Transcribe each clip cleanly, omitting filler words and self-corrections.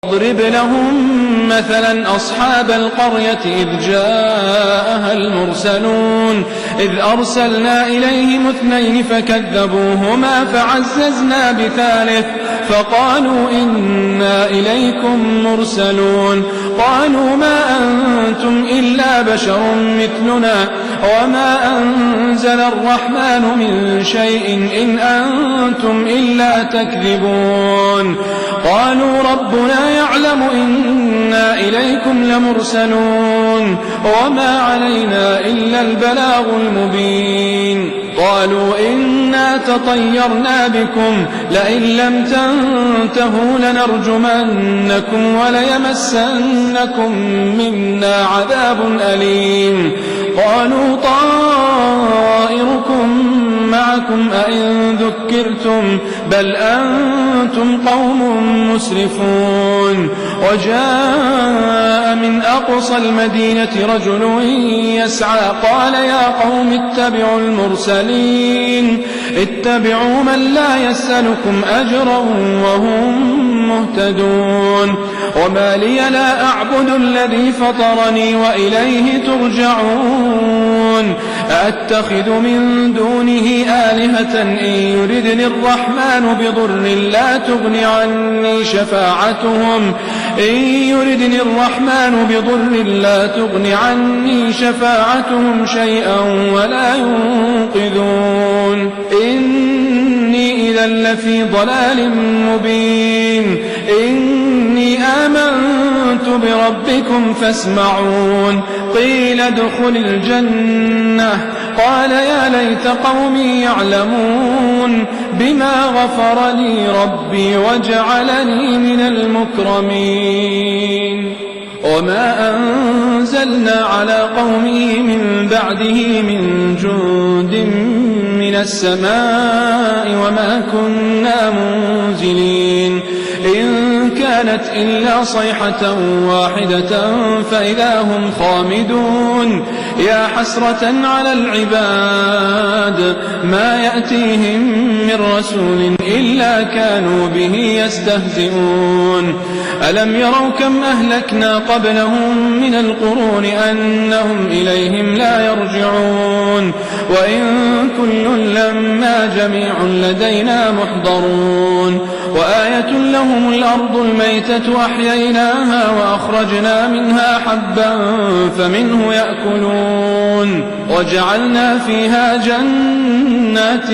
واضرب لهم مثلا أصحاب القرية إذ جاءها المرسلون إذ أرسلنا إليهم 2 فكذبوهما فعززنا ب3 فقالوا إنا إليكم مرسلون قالوا ما أنتم إلا بشر مثلنا وما أنزل الرحمن من شيء إن أنتم إلا تكذبون قالوا ربنا يعلم إنا إليكم لمرسلون وما علينا إلا البلاغ المبين قالوا إنا تطيرنا بكم لئن لم تنتهوا لنرجمنكم وليمسنكم منا عذاب أليم قالوا طائركم معكم أئن ذكرتم بل أنتم قوم مسرفون وجاء من أقصى المدينة رجل يسعى قال يا قوم اتبعوا المرسلين اتبعوا من لا يسألكم أجرا وهم مهتدون وما لي لا أعبد الذي فطرني وإليه ترجعون أأتخذ من دونه آلهة إن يردني الرحمن بضر لا تغن عني شفاعتهم شيئا ولا ينقذون إني إذا لفي ضلال مبين إني آمنت بربكم فاسمعون قيل ادخل الجنة قال يا ليت قومي يعلمون بما غفر لي ربي وجعلني من المكرمين وما أنزلنا على قومه من بعده من جند من السماء وما كنا منزلين إن كانت إلا صيحة واحدة فإذا هم خامدون يا حسرة على العباد ما يأتيهم من رسول إلا كانوا به يستهزئون ألم يروا كم أهلكنا قبلهم من القرون أنهم إليهم لا يرجعون وإن كل لما جميع لدينا محضرون وآية لهم الأرض الميتة أحييناها وأخرجنا منها حبا فمنه يأكلون وجعلنا فيها جنات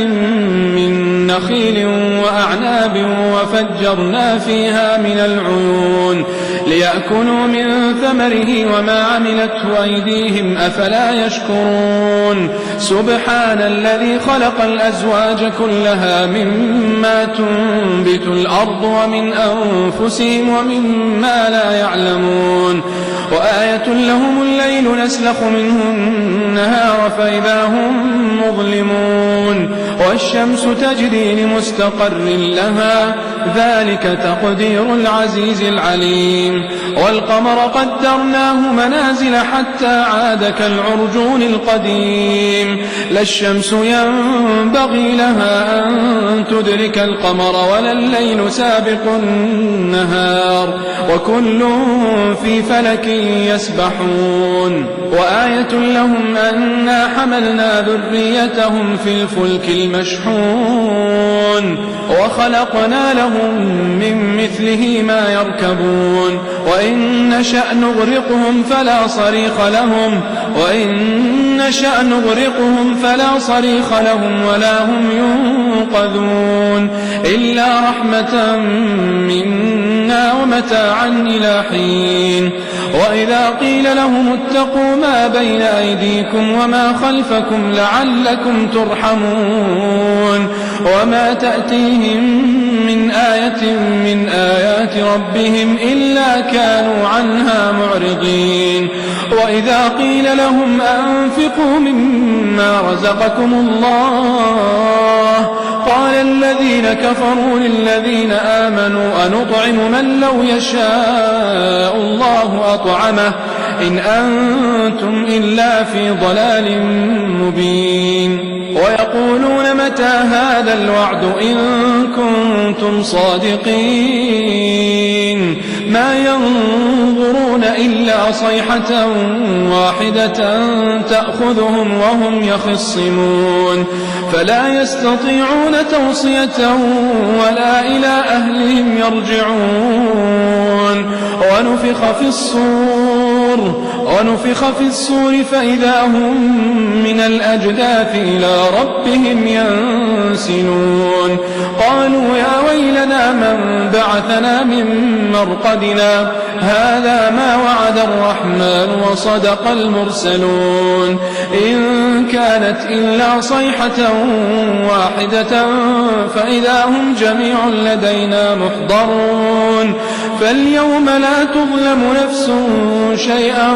من نخيل وأعناب وفجرنا فيها من العيون ليأكلوا من ثمره وما عملته أيديهم أفلا يشكرون سبحان الذي خلق الأزواج كلها مما تنبت الأرض ومن أنفسهم ومما لا يعلمون وآية لهم الليل نسلخ منه النهار فإذا هم مظلمون والشمس تجري لمستقر لها ذلك تقدير العزيز العليم والقمر قدرناه منازل حتى عاد كالعرجون القديم لا الشمس ينبغي لها أن تدرك القمر ولا الليل سابق النهار وكل في فلك يسبحون وآية لهم أنا حملنا ذريتهم في الفلك المشحون وخلقنا لهم من مثله ما يركبون وإن نشأ نغرقهم فلا صريخ لهم ولا هم ينقذون إلا رحمة منا ومتاعا إلى حين وإذا قيل لهم اتقوا ما بين أيديكم وما خلفكم لعلكم ترحمون وما تأتيهم من آية من آيات ربهم إلا كانوا عنها معرضين وإذا قيل لهم أنفقوا مما رزقكم الله قال الذين كفروا للذين آمنوا أنطعم من لو يشاء الله أطعمه إن أنتم إلا في ضلال مبين ويقولون متى هذا الوعد إن كنتم صادقين ما ينظرون إلا صيحة واحدة تأخذهم وهم يخصمون فلا يستطيعون توصية ولا إلى أهلهم يرجعون ونفخ في الصور فإذا هم من الأجداث إلى ربهم ينسلون قالوا يا ويلنا من بعثنا من مرقدنا هذا ما وعد الرحمن وصدق المرسلون إن كانت إلا صيحة واحدة فإذا هم جميع لدينا محضرون فاليوم لا تظلم نفس شيئا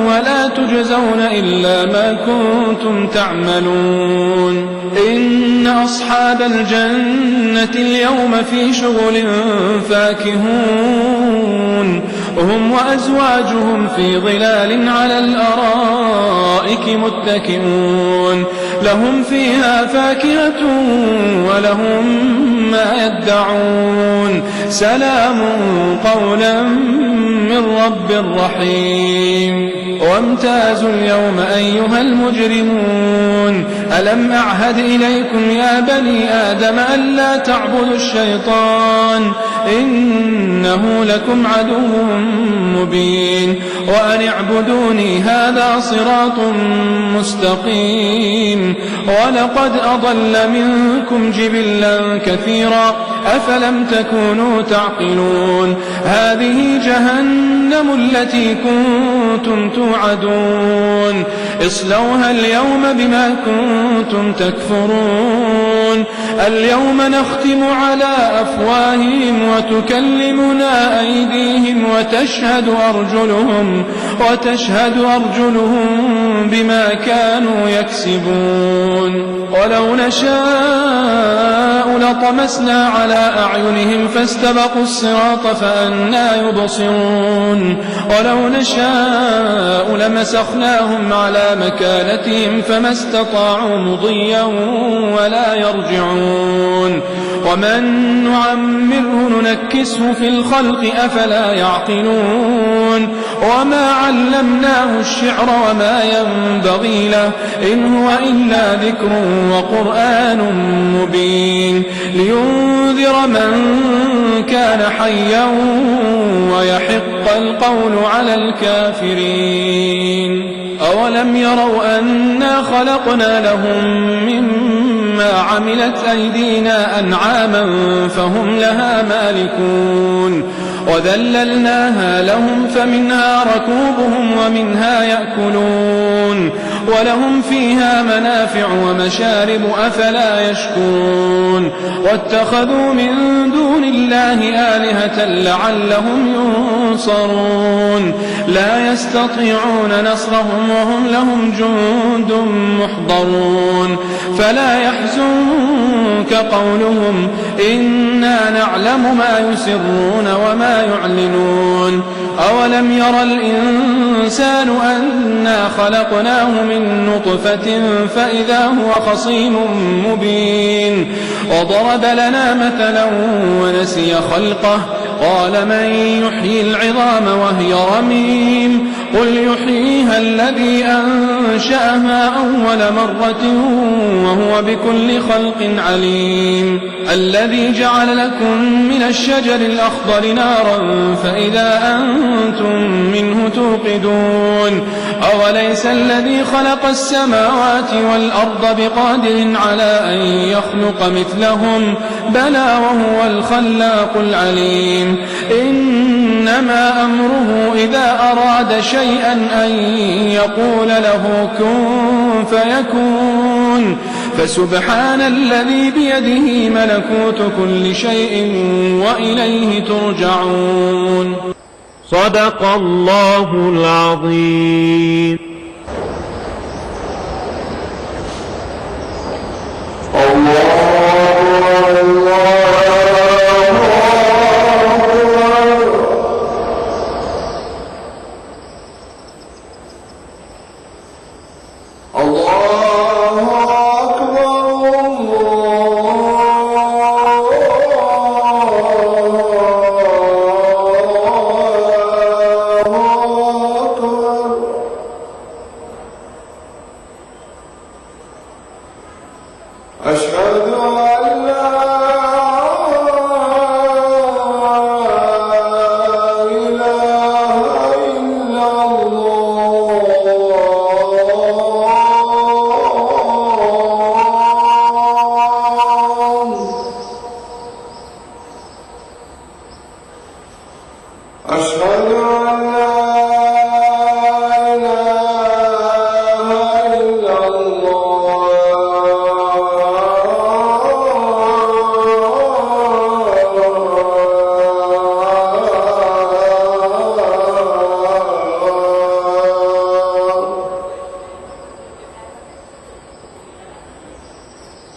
ولا تجزون إلا ما كنتم تعملون إن أصحاب الجنة اليوم في شغل فاكهون هم وأزواجهم في ظلال على الأرائك متكئون لهم فيها فاكهة ولهم ما يدعون سلام قولا من رب رحيم وامتازوا اليوم أيها المجرمون ألم أعهد إليكم يا بني آدم ألا تعبدوا الشيطان إنه لكم عدو مبين وأن اعبدوني هذا صراط مستقيم ولقد أضل منكم جبلا كثيرا أفلم تكونوا تعقلون هذه جهنم التي كنتم توعدون اصلوها اليوم بما كنتم تكفرون اليوم نختم على أفواههم وتكلمنا أيديهم وتشهد أرجلهم بما كانوا يكسبون ولو نشاء لطمسنا على أعينهم فاستبقوا الصراط فأنى يبصرون ولو نشاء لمسخناهم على مكانتهم فما استطاعوا مضيا ولا يرجعون ومن نعمره ننكسه في الخلق أفلا يعقلون وما علمناه الشعر وما ينبغي له إن هو إلا ذكر وقرآن مبين لينذر من كان حيا ويحق القول على الكافرين أولم يروا أنا خلقنا لهم مما عملت أيدينا أنعاما فهم لها مالكون وذللناها لهم فمنها ركوبهم ومنها يأكلون ولهم فيها منافع ومشارب أفلا يشكرون واتخذوا من دون الله آلهة لعلهم ينصرون لا يستطيعون نصرهم وهم لهم جند محضرون فلا يحزنك قولهم إنا نعلم ما يسرون وما يعلنون أولم ير الإنسان أنا خلقناه من نطفة فإذا هو خصيم مبين وضرب لنا مثلا ونسي خلقه قال من يحيي العظام وهي رميم قل يحييها الذي أنشأها أول مرة وهو بكل خلق عليم الذي جعل لكم من الشجر الأخضر نارا فإذا أنتم منه توقدون أوليس الذي خلق السماوات والأرض بقادر على أن يخلق مثلهم بلى وهو الخلاق العليم إنما أمره إذا أراد شيئا أن يقول له كن فيكون فسبحان الذي بيده ملكوت كل شيء وإليه ترجعون صدق الله العظيم. الله أشهد أن لا إله إلا الله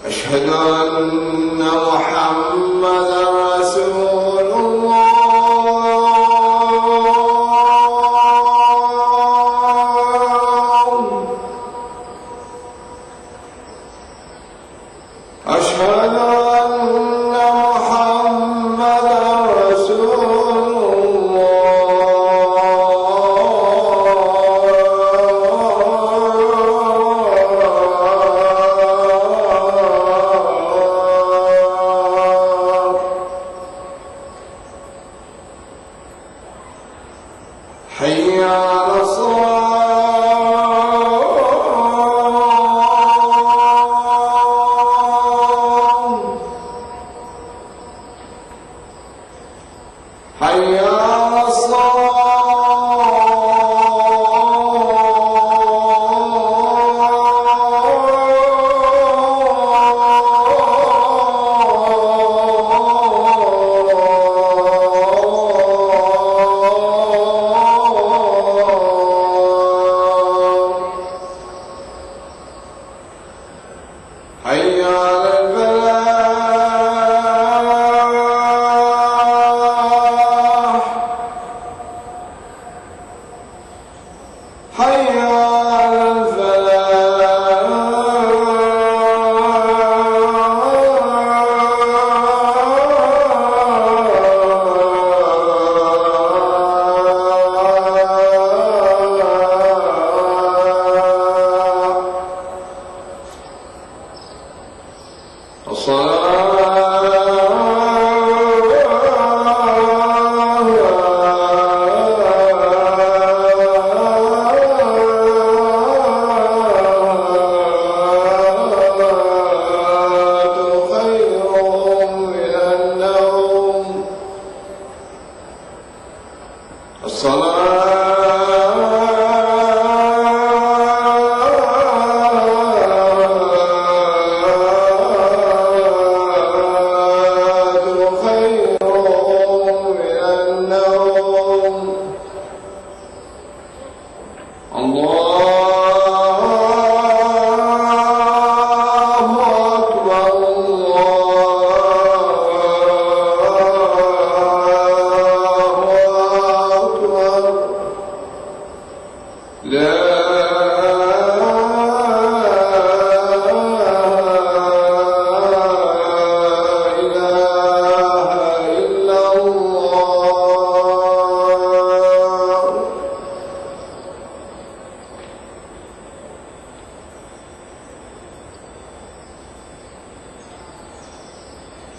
أشهد أن محمدا رسول الله أشهد أن محمدا رسول الله حي على الصلاة حي على الصلاة حي على الفلاح حي على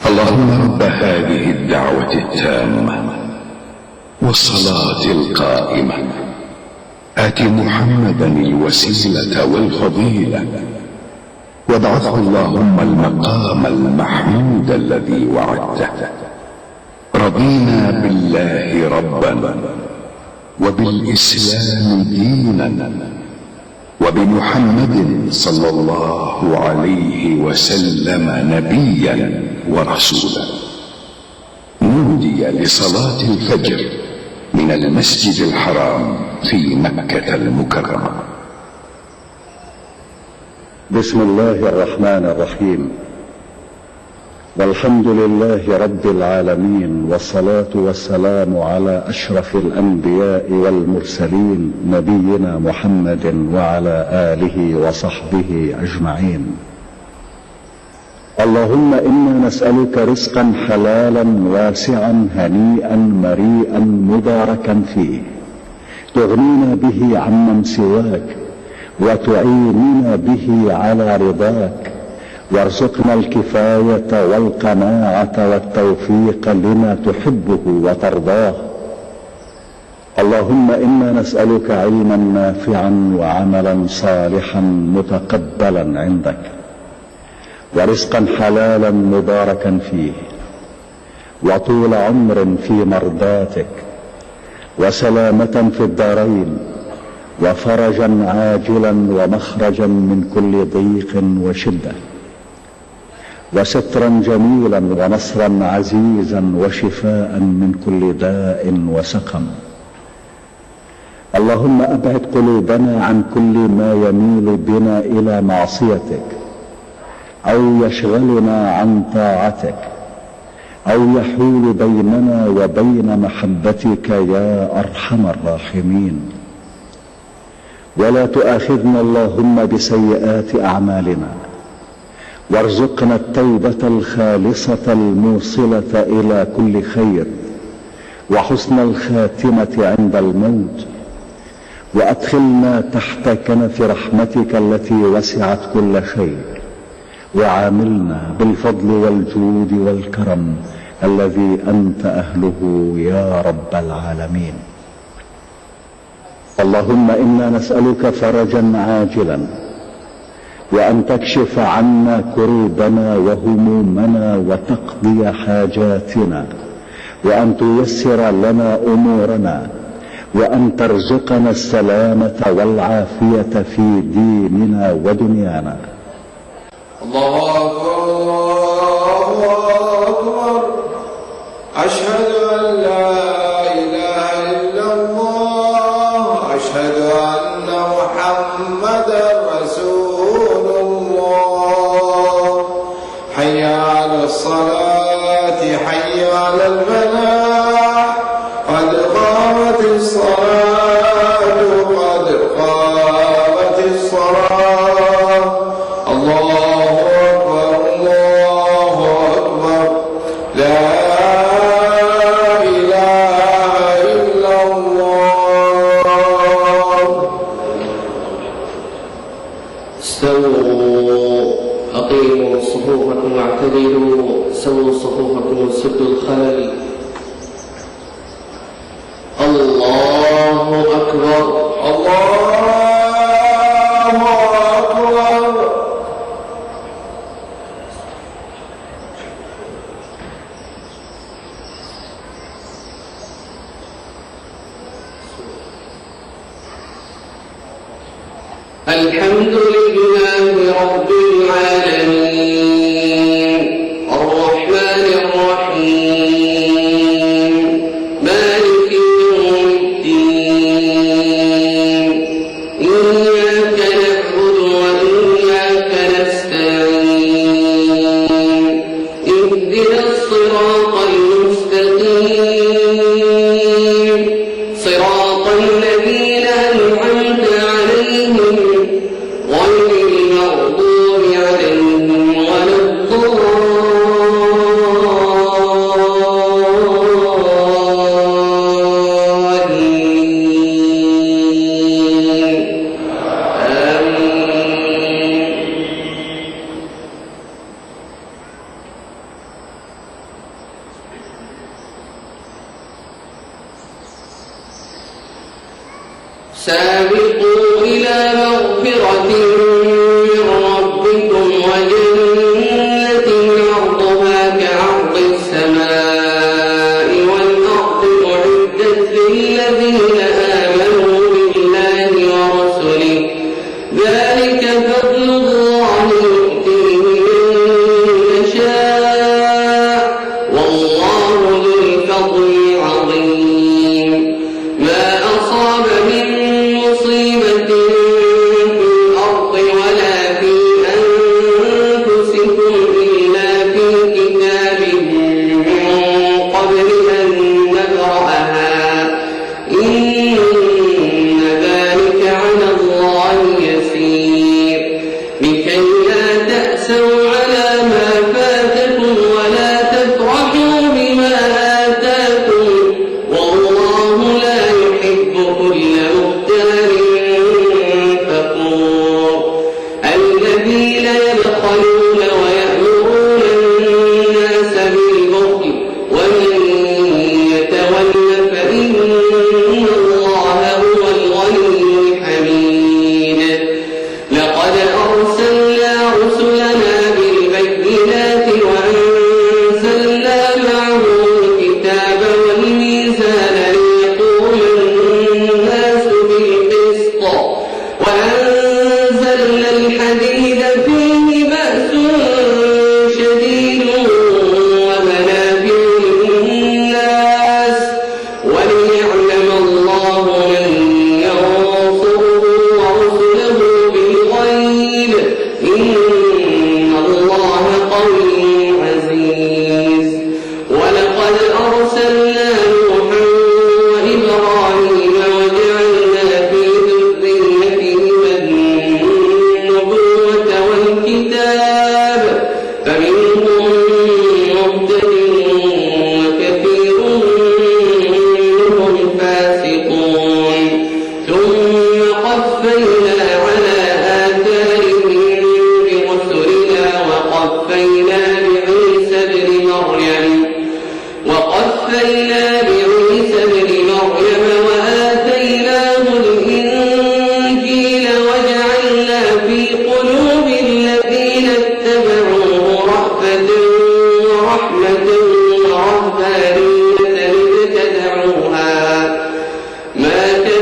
اللهم رب هذه الدعوة التامة والصلاة القائمة آت محمدا الوسيلة والفضيلة وابعثه اللهم المقام المحمود الذي وعدته. رضينا بالله ربا وبالإسلام دينا وبمحمد صلى الله عليه وسلم نبيا ورسولا. نودي لصلاة الفجر من المسجد الحرام في مكة المكرمة. بسم الله الرحمن الرحيم، والحمد لله رب العالمين، والصلاة والسلام على أشرف الأنبياء والمرسلين نبينا محمد وعلى آله وصحبه أجمعين. اللهم إنا نسألك رزقا حلالا واسعا هنيئا مريئا مباركا فيه، تغنينا به عمن سواك وتعيننا به على رضاك، وارزقنا الكفاية والقناعة والتوفيق لما تحبه وترضاه. اللهم إنا نسألك علما نافعا وعملا صالحا متقبلا عندك، ورزقا حلالا مباركا فيه، وطول عمر في مرضاتك، وسلامة في الدارين، وفرجا عاجلا ومخرجا من كل ضيق وشدة، وسترا جميلا ونصرا عزيزا وشفاء من كل داء وسقم. اللهم أبعد قلوبنا عن كل ما يميل بنا إلى معصيتك أو يشغلنا عن طاعتك أو يحول بيننا وبين محبتك يا أرحم الراحمين. ولا تؤاخذنا اللهم بسيئات أعمالنا، وارزقنا التوبة الخالصة الموصلة إلى كل خير، وحسن الخاتمة عند الموت، وأدخلنا تحت كنف رحمتك التي وسعت كل خير، وعاملنا بالفضل والجود والكرم الذي أنت أهله يا رب العالمين. اللهم إنا نسألك فرجا عاجلا، وأن تكشف عنا كروبنا وهمومنا وتقضي حاجاتنا، وأن تيسر لنا أمورنا، وأن ترزقنا السلامة والعافية في ديننا ودنيانا. الله أكبر الله أكبر، أشهد أن لا إله إلا الله، أشهد أن محمدا رسول الله. حي على الصلاة، حي على الفلاح، قد قامت الصلاة، قد قامت الصلاة. الله أكبر الله أكبر، لا إله إلا الله. استووا، أقيموا صفوفكم واعتدلوا، سووا صفوفكم وسدوا الخلل. الله أكبر الله أكبر. الحمد لله رب العالمين، الرحمن الرحيم، مالك يوم الدين. إياك نعبد وإياك نستعين، اهدنا الصراط المستقيم، صراط الذين أنعمت عليهم غير المغضوب عليهم ولا الضالين. آمين. سابقوا إلى مغفرة من ربكم وجنة عرضها كعرض السماء والأرض، أعدت للذين آمنوا بالله ورسله، ذلك فضل الله يؤتيه من يشاء، والله ذو الفضل العظيم. ما أصاب من مصيبة في الأرض ولا في أنفسكم إلا في كتاب من قبل أن نبرأها، إن ذلك على الله يسير. لكي لا تأسوا على ما فاتكم ولا تفرحوا بما آتاكم، والله لا يحب كل مختال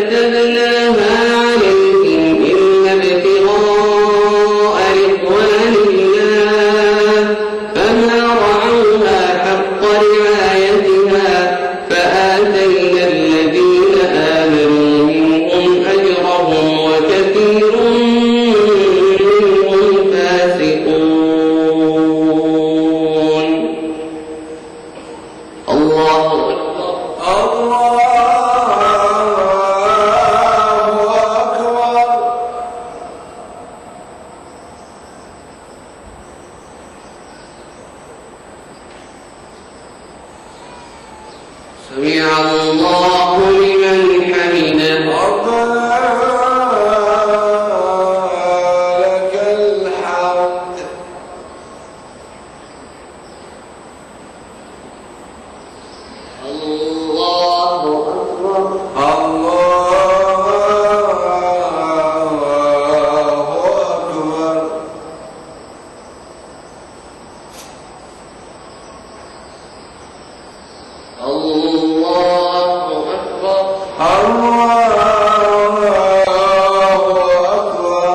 كتبناها عليهم إلا ابتغاء رضوان الله فما رعوها حق رعايتها فآتينا الذين آمنوا منهم أجرهم وكثير منهم فاسقون. الله أكبر. سمع الله لمن حمده. ربنا لك الحمد. الله أكبر. الله أكبر. الله أكبر. الله أكبر.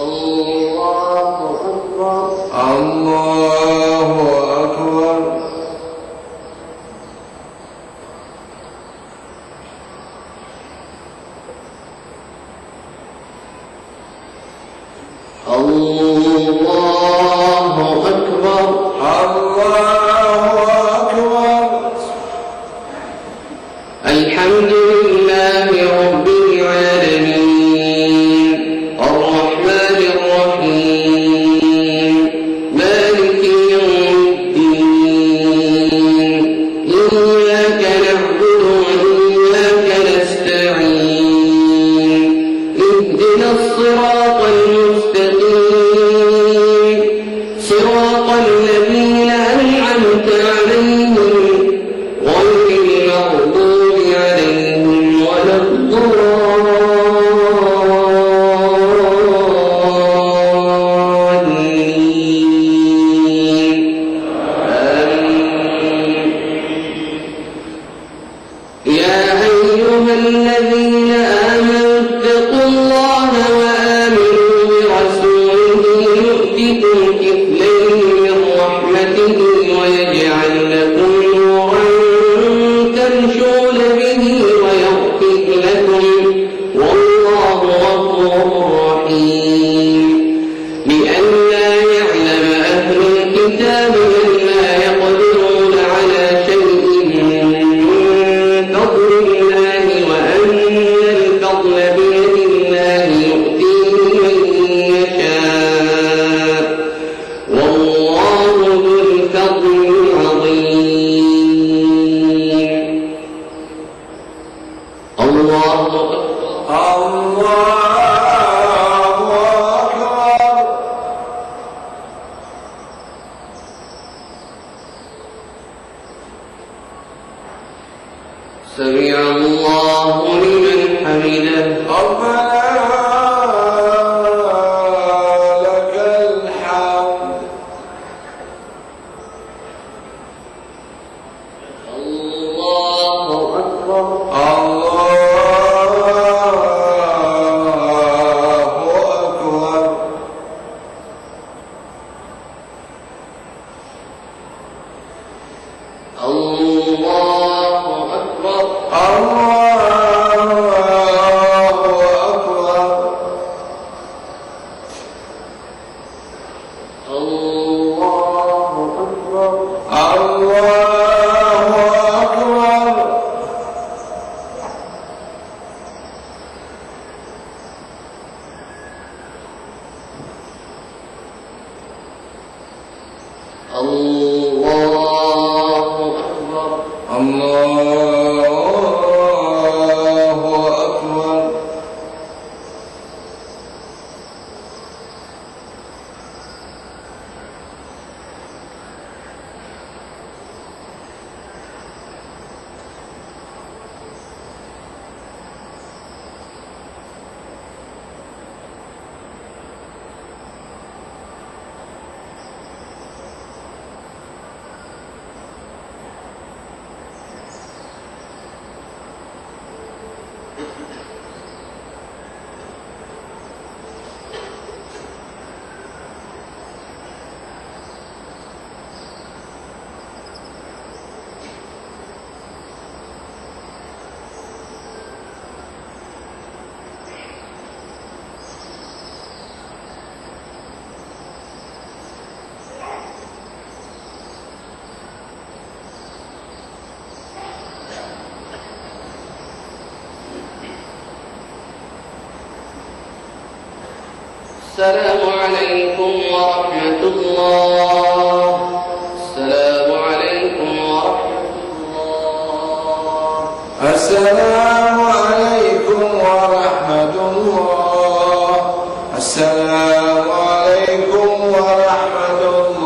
الله أكبر. الله أكبر. الله أكبر. الله أكبر. الحمد لله رب العالمين الرحمن الرحيم مالك يوم الدين إياك نعبد وإياك نستعين اهدنا الصراط المستقيم صراط الذين أنعمت عليهم غير المغضوب عليهم ولا الضالين. آمين. يا أيها الذين آمنوا اتقوا الله وآمنوا برسوله يؤتكم كفلين من رحمته ويجعل لكم نورا تمشون به ويغفر لكم والله غفور رحيم. لئلا يعلم أهل الكتاب ألا يقدرون على شيء من فضل الله وأن الفضل بيد الله يؤتيه من يشاء والله ذو الفضل العظيم. الله أكبر. الله أكبر. سمع الله لمن حمده. ربنا لك الحمد. الله أكبر. الله أكبر. الله أكبر. الله أكبر. الله أكبر. الله أكبر. الله أكبر. الله أكبر. السلام عليكم ورحمة الله. السلام عليكم ورحمة الله. السلام عليكم ورحمة الله. السلام عليكم ورحمة الله.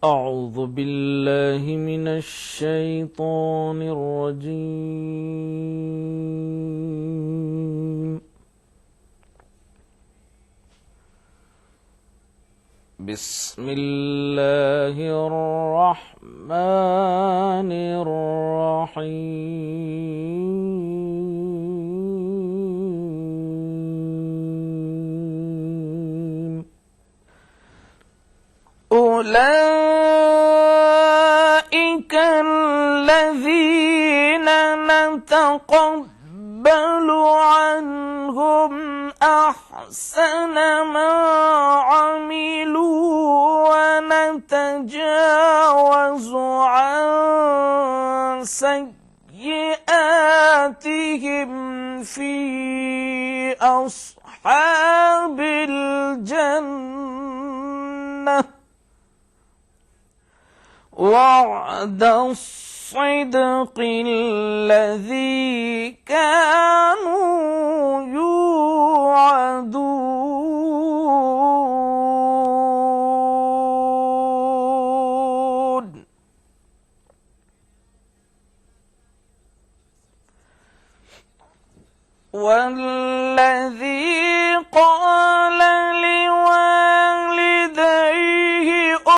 أعوذ بالله من الشيطان الرجيم. بسم الله الرحمن الرحيم. أولئك الذين نتقبل عنهم أحسن ما عملوا ونتجاوز عن سيئاتهم في أصحاب الجنة وعد الصدق الذي كانوا يوعدون. والذي قال